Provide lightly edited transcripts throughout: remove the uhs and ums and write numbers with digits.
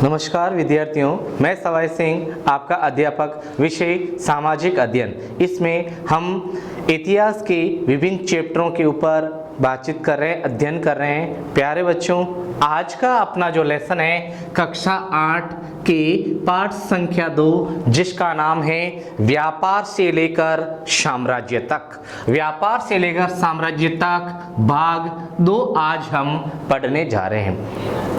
नमस्कार विद्यार्थियों, मैं सवाई सिंह आपका अध्यापक विषय सामाजिक अध्ययन। इसमें हम इतिहास के विभिन्न चैप्टरों के ऊपर बातचीत कर रहे हैं, अध्ययन कर रहे हैं। प्यारे बच्चों, आज का अपना जो लेसन है कक्षा 8 के पाठ संख्या 2, जिसका नाम है व्यापार से लेकर साम्राज्य तक। व्यापार से लेकर साम्राज्य तक भाग 2 आज हम पढ़ने जा रहे हैं।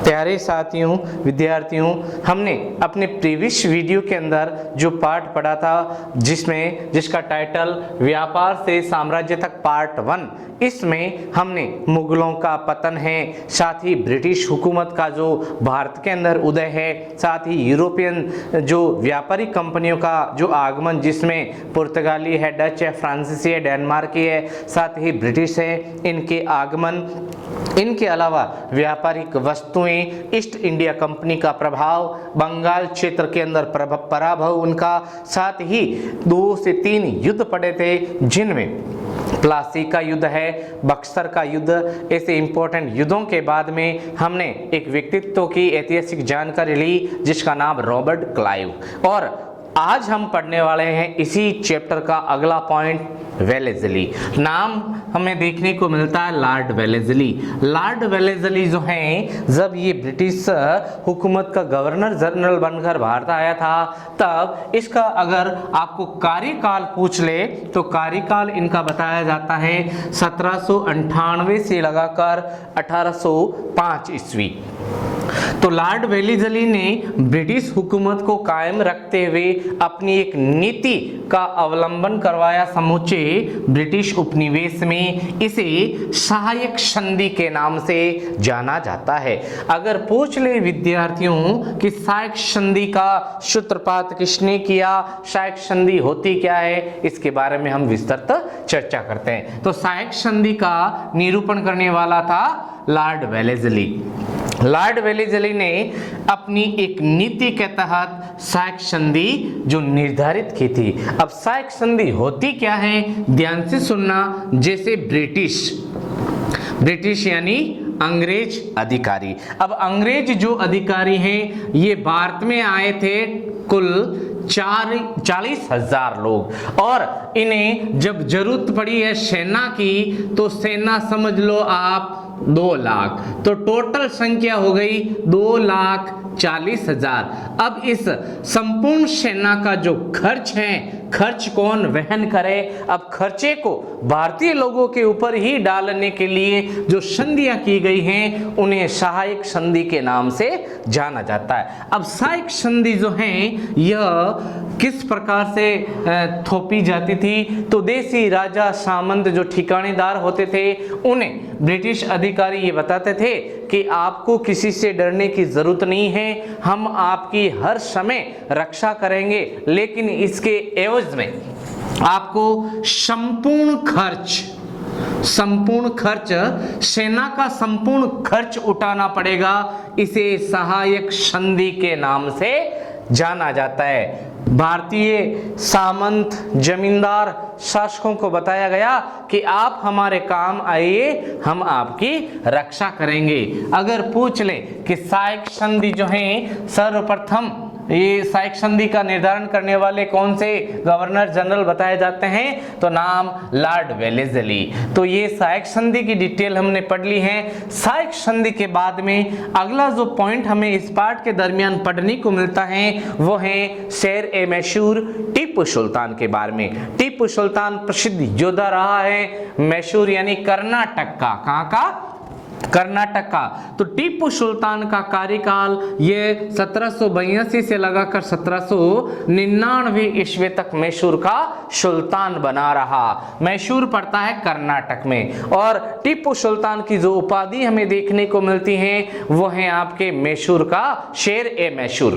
प्यारे साथियों, विद्यार्थियों, हमने अपने प्रीवियस वीडियो के अंदर जो पाठ पढ़ा था जिसका टाइटल व्यापार से साम्राज्य तक पार्ट 1, इसमें हमने मुगलों का पतन है, साथ ही ब्रिटिश हुकूमत का जो भारत के अंदर उदय है, साथ ही यूरोपियन जो व्यापारिक कंपनियों का जो आगमन, जिसमें पुर्तगाली है, डच है, फ्रांसीसी है, डेनमार्की है, साथ ही ब्रिटिश है, इनके आगमन, इनके अलावा व्यापारिक वस्तुएं, ईस्ट इंडिया कंपनी का प्रभाव, बंगाल क्षेत्र के अंदर पराभव उनका, साथ ही 2 से 3 युद्ध पड़े थे, जिनमें प्लासी का युद्ध है, बक्सर का युद्ध। ऐसे इंपॉर्टेंट युद्धों के बाद में हमने एक व्यक्तित्व की ऐतिहासिक जानकारी ली जिसका नाम रॉबर्ट क्लाइव। और आज हम पढ़ने वाले हैं इसी चैप्टर का अगला पॉइंट, वेलेज़ली। नाम हमें देखने को मिलता है लॉर्ड वेलेज़ली। लॉर्ड वेलेज़ली जो हैं, जब ये ब्रिटिश हुकूमत का गवर्नर जनरल बनकर भारत आया था, तब इसका अगर आपको कार्यकाल पूछ ले तो कार्यकाल इनका बताया जाता है 1798 से लगाकर 1805 ईस्वी। तो लॉर्ड वेलेज़ली ने ब्रिटिश हुकूमत को कायम रखते हुए अपनी एक नीति का अवलंबन करवाया समूचे ब्रिटिश उपनिवेश में। इसे सहायक संधि के नाम से जाना जाता है। अगर पूछ ले विद्यार्थियों कि सहायक संधि का सूत्रपात किसने किया, सहायक संधि होती क्या है, इसके बारे में हम विस्तृत चर्चा करते हैं। तो सहायक संधि का निरूपण करने वाला था लॉर्ड वेलेज़ली। लॉर्ड वेलेज़ली ने अपनी एक नीति के तहत सहायक संधि जो निर्धारित की थी। अब सहायक संधि होती क्या है, ध्यान से सुनना। जैसे ब्रिटिश यानी अंग्रेज अधिकारी। अब अंग्रेज जो अधिकारी हैं, ये भारत में आए थे कुल 40,000 लोग, और इन्हें जब जरूरत पड़ी है सेना की, तो सेना समझ लो आप 2 लाख, तो टोटल संख्या हो गई 2,40,000। अब इस संपूर्ण सेना का जो खर्च है, खर्च कौन वहन करे? अब खर्चे को भारतीय लोगों के ऊपर ही डालने के लिए जो संधियां की गई हैं, उन्हें सहायक संधि के नाम से जाना जाता है। अब सहायक संधि जो है यह किस प्रकार से थोपी जाती थी? तो देसी राजा सामंत जो ठिकानेदार होते थे, उन्हें ब्रिटिश अधिकारी ये बताते थे कि आपको किसी से डरने की जरूरत नहीं है, हम आपकी हर समय रक्षा करेंगे, लेकिन इसके एवज में आपको संपूर्ण खर्च, सेना का संपूर्ण खर्च उठाना पड़ेगा। इसे सहायक संधि के नाम से जाना जाता है। भारतीय सामंत जमींदार शासकों को बताया गया कि आप हमारे काम आइए, हम आपकी रक्षा करेंगे। अगर पूछ ले कि सहायक संधि जो है, सर्वप्रथम ये सहायक संधि का निर्धारण करने वाले कौन से गवर्नर जनरल बताए जाते हैं, तो नाम लॉर्ड वेलेज़ली। तो ये सहायक संधि की डिटेल हमने पढ़ ली है। सहायक संधि के बाद में अगला जो पॉइंट हमें इस पाठ के दरमियान पढ़ने को मिलता है, वो है शेर-ए-मैसूर टीपू सुल्तान के बारे में। टीपू सुल्तान प्रसिद्ध योद्धा रहा है। मैसूर यानी कर्नाटक का, कहाँ का? कर्नाटक का। तो टीपू सुल्तान का कार्यकाल ये 1782 से लगाकर 1799 ईस्वी तक मैसूर का सुल्तान बना रहा। मैसूर पड़ता है कर्नाटक में, और टीपू सुल्तान की जो उपाधि हमें देखने को मिलती है वो है आपके मैसूर का शेर-ए-मैसूर।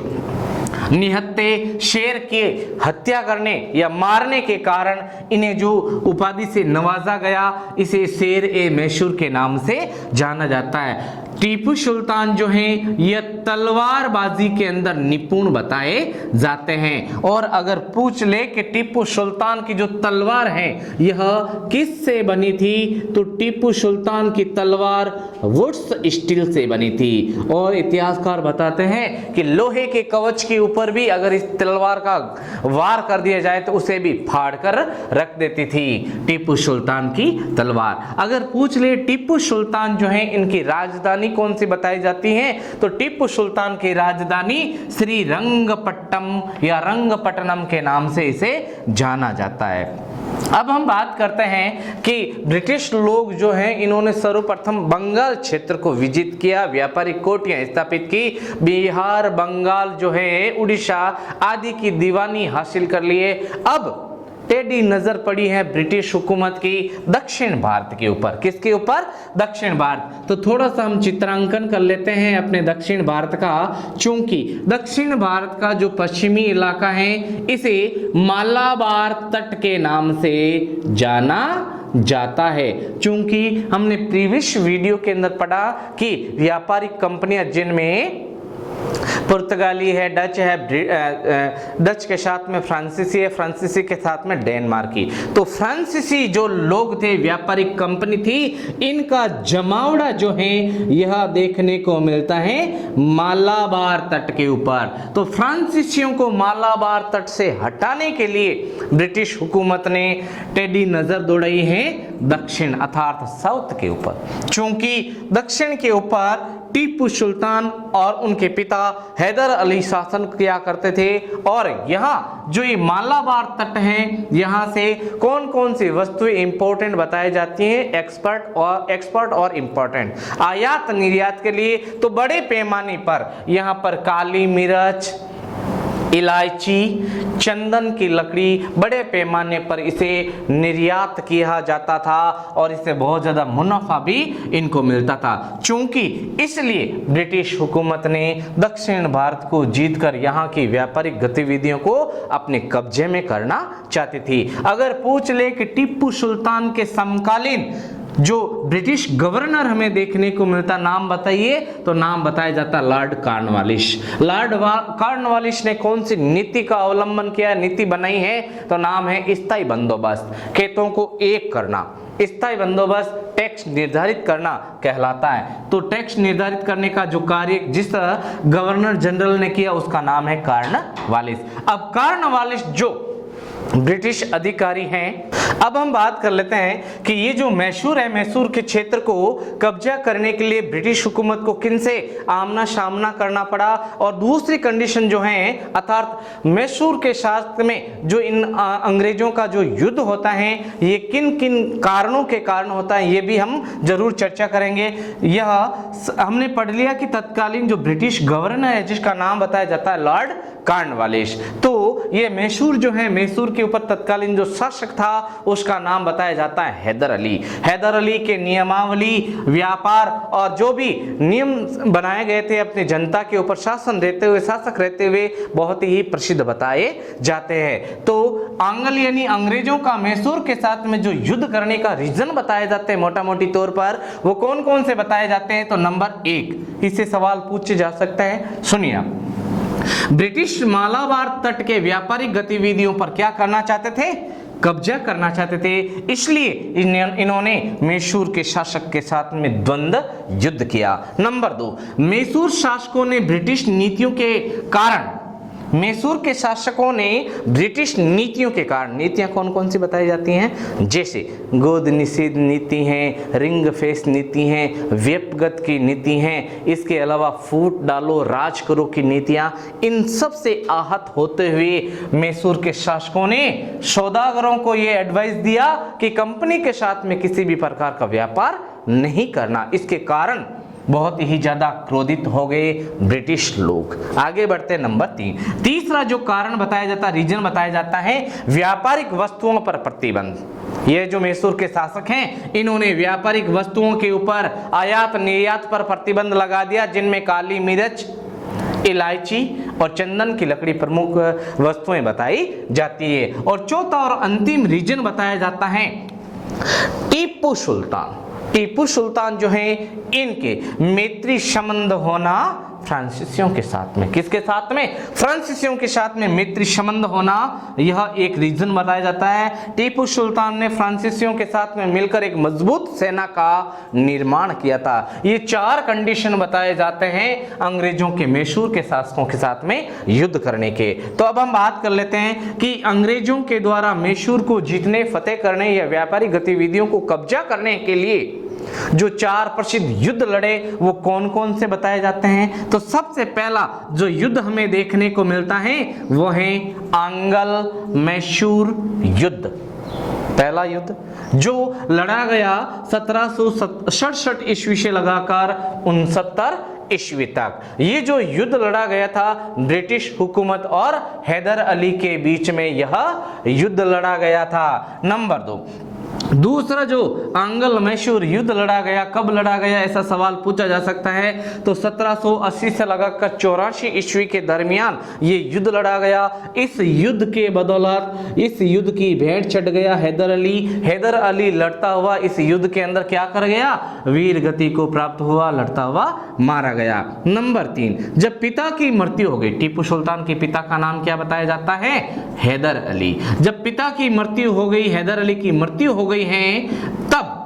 निहत्थे शेर के हत्या करने या मारने के कारण इन्हें जो उपाधि से नवाजा गया, इसे शेर ए मैसूर के नाम से जाना जाता है। टीपू सुल्तान जो हैं यह तलवारबाजी के अंदर निपुण बताए जाते हैं। और अगर पूछ ले कि टीपू सुल्तान की जो तलवार है यह किस से बनी थी, तो टीपू सुल्तान की तलवार वुड्स स्टील से बनी थी। और इतिहासकार बताते हैं कि लोहे के कवच के ऊपर भी अगर इस तलवार का वार कर दिया जाए तो उसे भी फाड़ कर रख देती थी टीपू सुल्तान की तलवार। अगर पूछ ले टीपू सुल्तान जो है इनकी राजधानी कौन सी बताई जाती है, तो टीपू सुल्तान की राजधानी श्रीरंगपट्टम या रंगपट्टनम के नाम से इसे जाना जाता है। अब हम बात करते हैं कि ब्रिटिश लोग जो हैं इन्होंने सर्वप्रथम बंगाल क्षेत्र को विजिट किया, व्यापारिक कोठियां स्थापित की, बिहार, बंगाल जो है, उड़ीसा आदि की दीवानी हासिल कर लिए। अब टेढ़ी नजर पड़ी है ब्रिटिश हुकूमत की दक्षिण भारत के ऊपर। किसके ऊपर? दक्षिण भारत। तो थोड़ा सा हम चित्रांकन कर लेते हैं अपने दक्षिण भारत का, चूंकि दक्षिण भारत का जो पश्चिमी इलाका है इसे मालाबार तट के नाम से जाना जाता है। चूंकि हमने प्रीवियस वीडियो के अंदर पढ़ा कि व्यापारिक कंपनियां जिनमें पुर्तगाली है, डच है, डच के साथ में फ्रांसीसी है, फ्रांसीसी के साथ में डेनमार्की। तो फ्रांसीसी जो लोग थे, व्यापारिक कंपनी थी, इनका जमावड़ा जो है यह देखने को मिलता है मालाबार तट के ऊपर। तो फ्रांसीसियों को मालाबार तट से हटाने के लिए ब्रिटिश हुकूमत ने टेढ़ी नजर दौड़ाई है दक्षिण अर्थात साउथ के ऊपर। चूंकि दक्षिण के ऊपर टीपू सुल्तान और उनके पिता हैदर अली शासन किया करते थे, और यहाँ जो ये मालाबार तट है यहाँ से कौन कौन सी वस्तुएं इंपॉर्टेंट बताई जाती हैं, एक्सपर्ट और इंपॉर्टेंट आयात निर्यात के लिए, तो बड़े पैमाने पर यहाँ पर काली मिर्च, इलायची, चंदन की लकड़ी बड़े पैमाने पर इसे निर्यात किया जाता था और इससे बहुत ज़्यादा मुनाफा भी इनको मिलता था। चूंकि इसलिए ब्रिटिश हुकूमत ने दक्षिण भारत को जीतकर यहाँ की व्यापारिक गतिविधियों को अपने कब्जे में करना चाहती थी। अगर पूछ ले कि टीपू सुल्तान के समकालीन जो ब्रिटिश गवर्नर हमें देखने को मिलता, नाम बताइए, तो नाम बताया जाता लॉर्ड कॉर्नवालिस। लॉर्ड कॉर्नवालिस ने कौन सी नीति का अवलंबन किया, नीति बनाई है, तो नाम है स्थायी बंदोबस्त, खेतों को एक करना। स्थायी बंदोबस्त टैक्स निर्धारित करना कहलाता है। तो टैक्स निर्धारित करने का जो कार्य जिस गवर्नर जनरल ने किया उसका नाम है कॉर्नवालिस। अब कॉर्नवालिस जो ब्रिटिश अधिकारी हैं, अब हम बात कर लेते हैं कि ये जो मैसूर है, मैसूर के क्षेत्र को कब्जा करने के लिए ब्रिटिश हुकूमत को किनसे आमना सामना करना पड़ा, और दूसरी कंडीशन जो है अर्थात मैसूर के शासन में जो इन अंग्रेजों का जो युद्ध होता है ये किन किन कारणों के कारण होता है, ये भी हम जरूर चर्चा करेंगे। यह हमने पढ़ लिया कि तत्कालीन जो ब्रिटिश गवर्नर है जिसका नाम बताया जाता है लॉर्ड कॉर्नवालिस, तो ये मैसूर जो है, मैसूर के ऊपर तत्कालीन जो शासक था उसका नाम बताया जाता है हैदर अली। हैदर अली के नियमावली, व्यापार और जो भी नियम बनाए गए थे अपनी जनता के ऊपर शासन देते हुए, शासक रहते हुए बहुत ही प्रसिद्ध बताए जाते हैं। तो आंग्ल यानी अंग्रेजों का मैसूर के साथ में जो युद्ध करने का रीजन बताए जाते हैं मोटा मोटी तौर पर, वो कौन कौन से बताए जाते हैं, तो नंबर 1 इससे सवाल पूछे जा सकता है, सुनिए। ब्रिटिश मालाबार तट के व्यापारिक गतिविधियों पर क्या करना चाहते थे, कब्जा करना चाहते थे, इसलिए इन्होंने मैसूर के शासक के साथ में द्वंद्व युद्ध किया। नंबर 2, मैसूर शासकों ने ब्रिटिश नीतियों के कारण, मैसूर के शासकों ने ब्रिटिश नीतियों के कारण, नीतियां कौन कौन सी बताई जाती हैं, जैसे गोद निषेध नीति है, रिंग फेस नीति है, व्यपगत की नीति है, इसके अलावा फूट डालो राज करो की नीतियां, इन सब से आहत होते हुए मैसूर के शासकों ने सौदागरों को यह एडवाइस दिया कि कंपनी के साथ में किसी भी प्रकार का व्यापार नहीं करना। इसके कारण बहुत ही ज्यादा क्रोधित हो गए ब्रिटिश लोग। आगे बढ़ते नंबर 3, तीसरा जो कारण बताया जाता, रीजन बताया जाता है व्यापारिक वस्तुओं पर प्रतिबंध। ये जो मैसूर के शासक हैं इन्होंने व्यापारिक वस्तुओं के ऊपर आयात निर्यात पर प्रतिबंध लगा दिया, जिनमें काली मिर्च, इलायची और चंदन की लकड़ी प्रमुख वस्तुएं बताई जाती है। और चौथा और अंतिम रीजन बताया जाता है टीपू सुल्तान। टीपू सुल्तान जो है इनके मैत्री संबंध होना फ्रांसीसियों के साथ में, किसके साथ में? फ्रांसीसियों के साथ में मैत्री संबंध होना, यह एक रीजन बताया जाता है। टीपू सुल्तान ने फ्रांसीसियों के साथ में मिलकर एक मजबूत सेना का निर्माण किया था। ये 4 कंडीशन बताए जाते हैं अंग्रेजों के मैसूर के शासकों के साथ में युद्ध करने के। तो अब हम बात कर लेते हैं कि अंग्रेजों के द्वारा मैसूर को जीतने, फतेह करने या व्यापारिक गतिविधियों को कब्जा करने के लिए जो 4 प्रसिद्ध युद्ध लड़े वो कौन कौन से बताए जाते हैं। तो सबसे पहला जो युद्ध हमें देखने को मिलता है वो है आंग्ल मैसूर युद्ध। पहला युद्ध जो लड़ा गया 1767 ईस्वी से लगाकर 69 ईस्वी तक। ये जो युद्ध लड़ा गया था ब्रिटिश हुकूमत और हैदर अली के बीच में यह युद्ध लड़ा गया था। नंबर 2, दूसरा जो आंग्ल मैसूर युद्ध लड़ा गया, कब लड़ा गया ऐसा सवाल पूछा जा सकता है। तो 1780 से लगाकर 84 ईस्वी के दरमियान ये युद्ध लड़ा गया। इस युद्ध के बदौलत इस युद्ध की भेंट चढ़ गया हैदर अली। हैदर अली लड़ता हुआ इस युद्ध के अंदर क्या कर गया? वीर गति को प्राप्त हुआ, लड़ता हुआ मारा गया। नंबर 3, जब पिता की मृत्यु हो गई, टीपू सुल्तान के पिता का नाम क्या बताया जाता है? हैदर अली। जब पिता की मृत्यु हो गई, हैदर अली की मृत्यु हो गई है, तब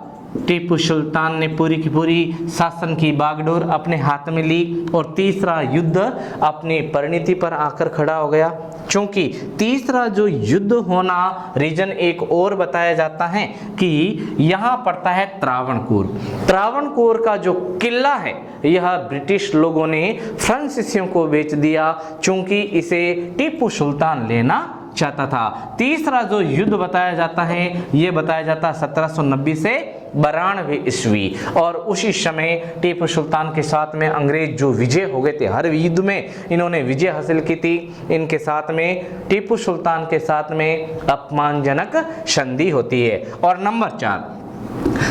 टीपू सुल्तान ने पूरी की पूरी शासन की बागडोर अपने हाथ में ली और तीसरा युद्ध अपनी परिणति पर आकर खड़ा हो गया। क्योंकि तीसरा जो युद्ध होना रीजन एक और बताया जाता है कि यहाँ पड़ता है त्रावणकोर। त्रावणकोर का जो किला है यह ब्रिटिश लोगों ने फ्रांसीसियों को बेच दिया, क्योंकि इसे टीपू सुल्तान लेना चाहता था। तीसरा जो युद्ध बताया जाता है ये बताया जाता है 1790 से 92 ईस्वी। और उसी समय टीपू सुल्तान के साथ में अंग्रेज जो विजय हो गए थे, हर युद्ध में इन्होंने विजय हासिल की थी। इनके साथ में टीपू सुल्तान के साथ में अपमानजनक संधि होती है। और नंबर 4,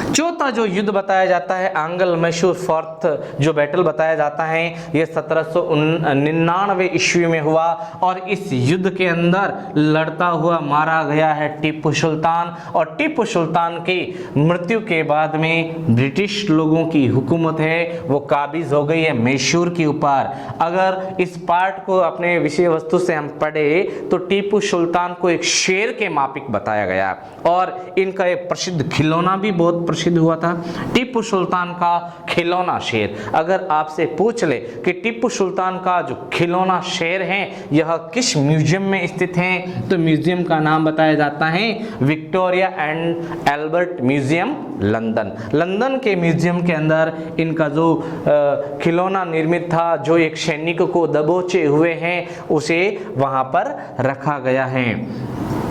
चौथा जो युद्ध बताया जाता है आंग्ल मैसूर फोर्थ जो बैटल बताया जाता है ये 1799 ईस्वी में हुआ। और इस युद्ध के अंदर लड़ता हुआ मारा गया है टीपू सुल्तान। और टीपू सुल्तान की मृत्यु के बाद में ब्रिटिश लोगों की हुकूमत है वो काबिज हो गई है मैसूर के ऊपर। अगर इस पार्ट को अपने विषय वस्तु से हम पढ़े तो टीपू सुल्तान को एक शेर के मापिक बताया गया। और इनका एक प्रसिद्ध खिलौना भी बहुत प्रसिद्ध हुआ था, टीपू सुल्तान का खिलौना शेर। अगर आपसे पूछ ले कि टीपू सुल्तान का जो खिलौना शेर है यह किस म्यूजियम में स्थित है, तो म्यूजियम का नाम बताया जाता है Victoria and Albert museum London. London के म्यूजियम के अंदर इनका जो खिलौना निर्मित था, जो एक सैनिक को दबोचे हुए हैं, उसे वहां पर रखा गया है।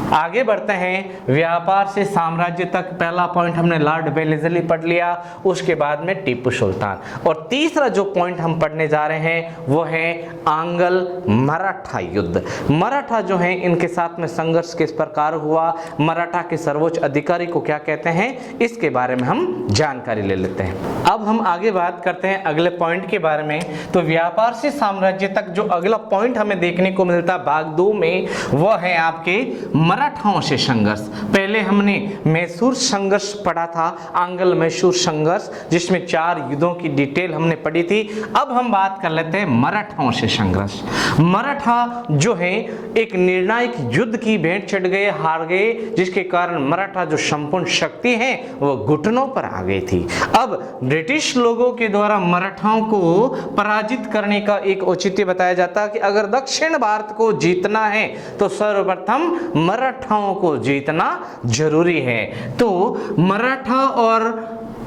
आगे बढ़ते हैं व्यापार से साम्राज्य तक। पहला पॉइंट हमने लॉर्ड वेलेस्ली पढ़ लिया, उसके बाद में टीपू सुल्तान। और तीसरा जो पॉइंट हम पढ़ने जा रहे हैं वो है आंग्ल मराठा युद्ध। मराठा जो है इनके साथ में संघर्ष किस प्रकार हुआ, मराठा के सर्वोच्च अधिकारी को क्या कहते हैं, इसके बारे में हम जानकारी ले लेते हैं। अब हम आगे बात करते हैं अगले पॉइंट के बारे में। तो व्यापार से साम्राज्य तक जो अगला पॉइंट हमें देखने को मिलता भाग 2 में वो है आपके मराठाओं से संघर्ष। पहले हमने मैसूर संघर्ष पढ़ा था, आंग्ल मैसूर संघर्ष, जिसमें 4 युद्धों की डिटेल हमने पढ़ी थी। अब हम बात कर लेते हैं मराठाओं से संघर्ष। मराठा जो है एक निर्णायक युद्ध की भेंट चढ़ गए, हार गए, जिसके कारण मराठा जो संपूर्ण शक्ति है वो घुटनों पर आ गई थी। अब ब्रिटिश लोगों के द्वारा मराठाओं को पराजित करने का एक औचित्य बताया जाता कि अगर दक्षिण भारत को जीतना है तो सर्वप्रथम मराठाओं को जीतना जरूरी है। तो मराठा और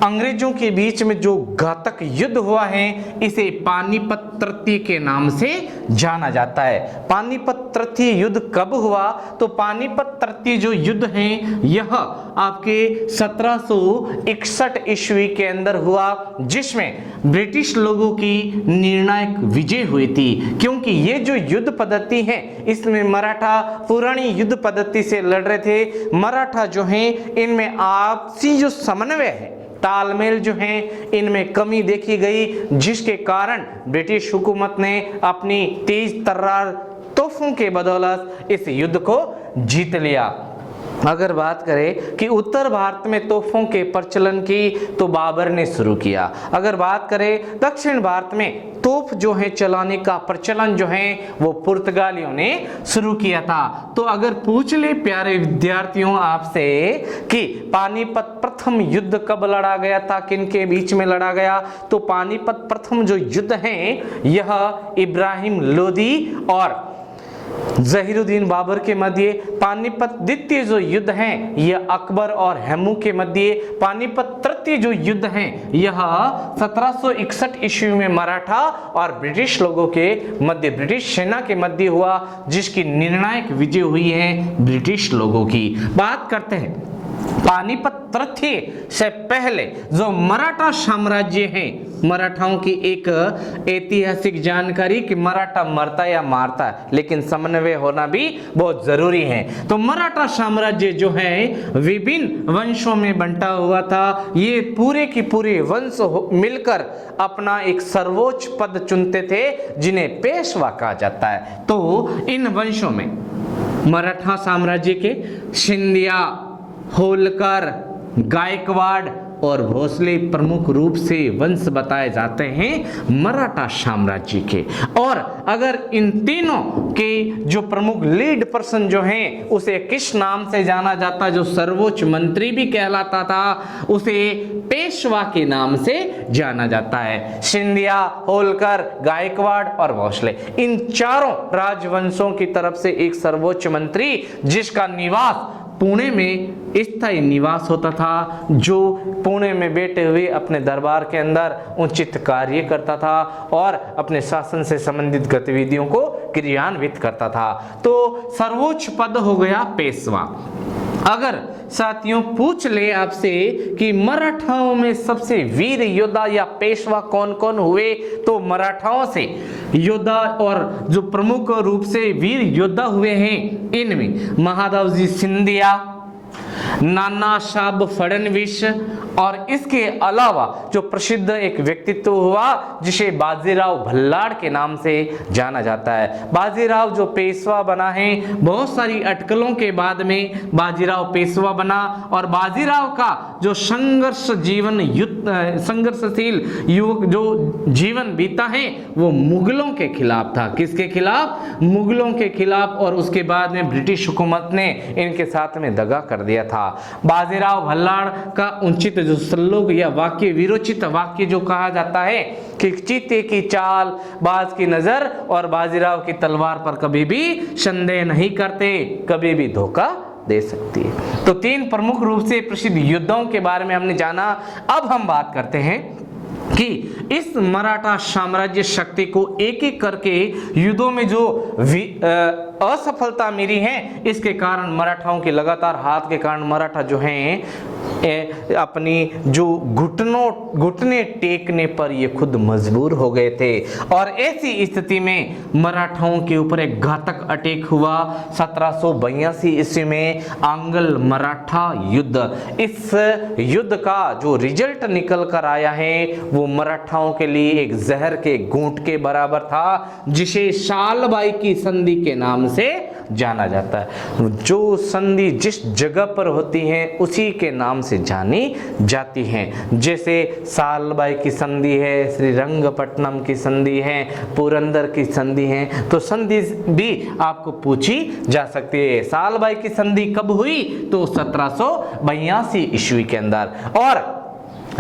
अंग्रेजों के बीच में जो घातक युद्ध हुआ है इसे पानीपत तृतीय के नाम से जाना जाता है। पानीपत तृतीय युद्ध कब हुआ, तो पानीपत तृतीय जो युद्ध है यह आपके 1761 ईस्वी के अंदर हुआ, जिसमें ब्रिटिश लोगों की निर्णायक विजय हुई थी। क्योंकि ये जो युद्ध पद्धति है इसमें मराठा पुरानी युद्ध पद्धति से लड़ रहे थे। मराठा जो है इनमें आपसी जो समन्वय है तालमेल जो है इनमें कमी देखी गई, जिसके कारण ब्रिटिश हुकूमत ने अपनी तेज तर्रार तोपों के बदौलत इस युद्ध को जीत लिया। अगर बात करें कि उत्तर भारत में तोपों के प्रचलन की, तो बाबर ने शुरू किया। अगर बात करें दक्षिण भारत में तोप जो है चलाने का प्रचलन जो है वो पुर्तगालियों ने शुरू किया था। तो अगर पूछ ले प्यारे विद्यार्थियों आपसे कि पानीपत प्रथम युद्ध कब लड़ा गया था, किन के बीच में लड़ा गया, तो पानीपत प्रथम जो युद्ध है यह इब्राहिम लोदी और जहीरुद्दीन बाबर के मध्य। पानीपत द्वितीय जो युद्ध है यह अकबर और हेमू के मध्य। पानीपत तृतीय जो युद्ध है यह 1761 ईस्वी में मराठा और ब्रिटिश लोगों के मध्य, ब्रिटिश सेना के मध्य हुआ, जिसकी निर्णायक विजय हुई है ब्रिटिश लोगों की। बात करते हैं पानीपत तृतीय से पहले जो मराठा साम्राज्य है, मराठाओं की एक ऐतिहासिक जानकारी कि मराठा मरता या मारता, लेकिन समन्वय होना भी बहुत जरूरी है। तो मराठा साम्राज्य जो है विभिन्न वंशों में बंटा हुआ था। ये पूरे की पूरे वंश मिलकर अपना एक सर्वोच्च पद चुनते थे, जिन्हें पेशवा कहा जाता है। तो इन वंशों में मराठा साम्राज्य के सिंधिया, होलकर, गायकवाड़ और भोसले प्रमुख रूप से वंश बताए जाते हैं मराठा साम्राज्य के। और अगर इन तीनों के जो प्रमुख लीड पर्सन जो हैं उसे किस नाम से जाना जाता, जो सर्वोच्च मंत्री भी कहलाता था, उसे पेशवा के नाम से जाना जाता है। सिंधिया, होलकर, गायकवाड़ और भोसले, इन चारों राजवंशों की तरफ से एक सर्वोच्च मंत्री, जिसका निवास पुणे में स्थायी निवास होता था, जो पुणे में बैठे हुए अपने दरबार के अंदर उचित कार्य करता था और अपने शासन से संबंधित गतिविधियों को क्रियान्वित करता था। तो सर्वोच्च पद हो गया पेशवा। अगर साथियों पूछ ले आपसे कि मराठाओं में सबसे वीर योद्धा या पेशवा कौन कौन हुए, तो मराठाओं से योद्धा और जो प्रमुख रूप से वीर योद्धा हुए हैं, इनमें महादाजी सिंधिया, नाना साहब फडणवीस और इसके अलावा जो प्रसिद्ध एक व्यक्तित्व हुआ जिसे बाजीराव भल्लाड़ के नाम से जाना जाता है। बाजीराव जो पेशवा बना है, बहुत सारी अटकलों के बाद में बाजीराव पेशवा बना और बाजीराव का जो संघर्षशील युवक जो जीवन बीता है वो मुगलों के खिलाफ था। किसके खिलाफ? मुगलों के खिलाफ। और उसके बाद में ब्रिटिश हुकूमत ने इनके साथ में दगा कर दिया था। बाजीराव भल्लाड़ का उचित जो श्लोक या वाक्य, वीरोचित वाक्य जो कहा जाता है कि चीते की चाल, बाज की नजर और बाजीराव की तलवार पर कभी भी संदेह नहीं करते, कभी भी धोखा दे सकती है। तो तीन प्रमुख रूप से प्रसिद्ध योद्धाओं के बारे में हमने जाना। अब हम बात करते हैं कि इस मराठा साम्राज्य शक्ति को एक एक करके युद्धों में जो असफलता मिली है, इसके कारण मराठाओं के लगातार हाथ के कारण मराठा जो हैं अपनी जो घुटने टेकने पर ये खुद मजबूर हो गए थे। और ऐसी स्थिति में मराठाओं के ऊपर एक घातक अटैक हुआ 1782 ईस्वी में, आंग्ल मराठा युद्ध। इस युद्ध का जो रिजल्ट निकल कर आया है वो मराठाओं के लिए एक जहर के घूंट के बराबर था, जिसे सालबाई की संधि के नाम से जाना जाता है। जो संधि जिस जगह पर होती है उसी के नाम से जानी जाती हैं। जैसे सालबाई की संधि है, श्रीरंगपट्टनम की संधि है, पुरंदर की संधि है। तो संधि भी आपको पूछी जा सकती है। सालबाई की संधि कब हुई? तो 1782 ईस्वी के अंदर। और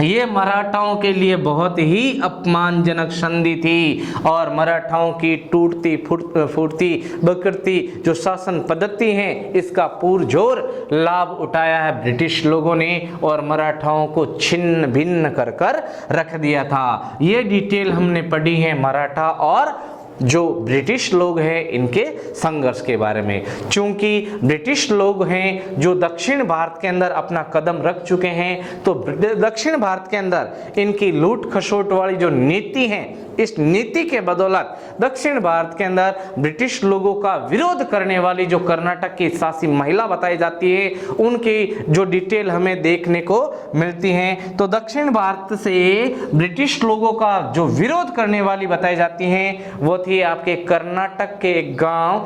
ये मराठाओं के लिए बहुत ही अपमानजनक संधि थी और मराठाओं की टूटती फूटती बकरती जो शासन पद्धति है, इसका पुरजोर लाभ उठाया है ब्रिटिश लोगों ने और मराठाओं को छिन्न भिन्न कर रख दिया था। ये डिटेल हमने पढ़ी है मराठा और जो ब्रिटिश लोग हैं इनके संघर्ष के बारे में। चूंकि ब्रिटिश लोग हैं जो दक्षिण भारत के अंदर अपना कदम रख चुके हैं, तो दक्षिण भारत के अंदर इनकी लूट खसोट वाली जो नीति है, इस नीति के बदौलत दक्षिण भारत के अंदर ब्रिटिश लोगों का विरोध करने वाली जो कर्नाटक की सासी महिला बताई जाती है, उनकी जो डिटेल हमें देखने को मिलती हैं। तो दक्षिण भारत से ब्रिटिश लोगों का जो विरोध करने वाली बताई जाती हैं वो थी आपके कर्नाटक के एक गांव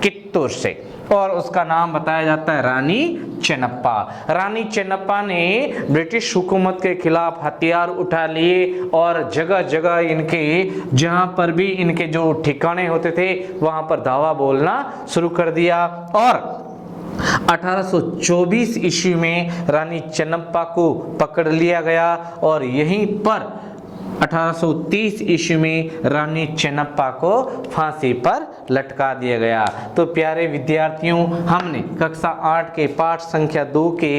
कित्तूर से, और उसका नाम बताया जाता है रानी चेन्नप्पा। रानी चेन्नप्पा ने ब्रिटिश हुकूमत के खिलाफ हथियार उठा लिए और जगह जगह इनके जहां पर भी इनके जो ठिकाने होते थे वहां पर धावा बोलना शुरू कर दिया। और 1824 ईस्वी में रानी चेन्नप्पा को पकड़ लिया गया और यहीं पर 1830 ईस्वी में रानी चेन्नप्पा को फांसी पर लटका दिया गया। तो प्यारे विद्यार्थियों, हमने कक्षा 8 के पाठ संख्या 2 के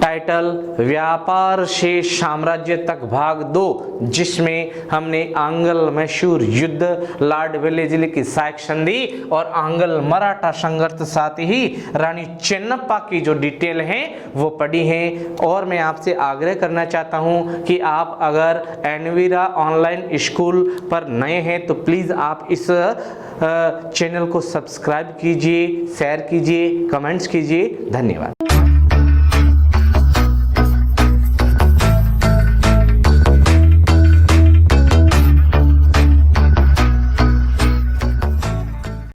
टाइटल व्यापार से साम्राज्य तक भाग 2, जिसमें हमने आंग्ल मैसूर युद्ध, लॉर्ड वेलेस्ली की साइक संधि और आंग्ल मराठा संघर्ष, साथ ही रानी चेन्नप्पा की जो डिटेल है वो पढ़ी है। और मैं आपसे आग्रह करना चाहता हूं कि आप अगर एनवीरा ऑनलाइन स्कूल पर नए हैं तो प्लीज़ आप इस चैनल को सब्सक्राइब कीजिए, शेयर कीजिए, कमेंट्स कीजिए। धन्यवाद।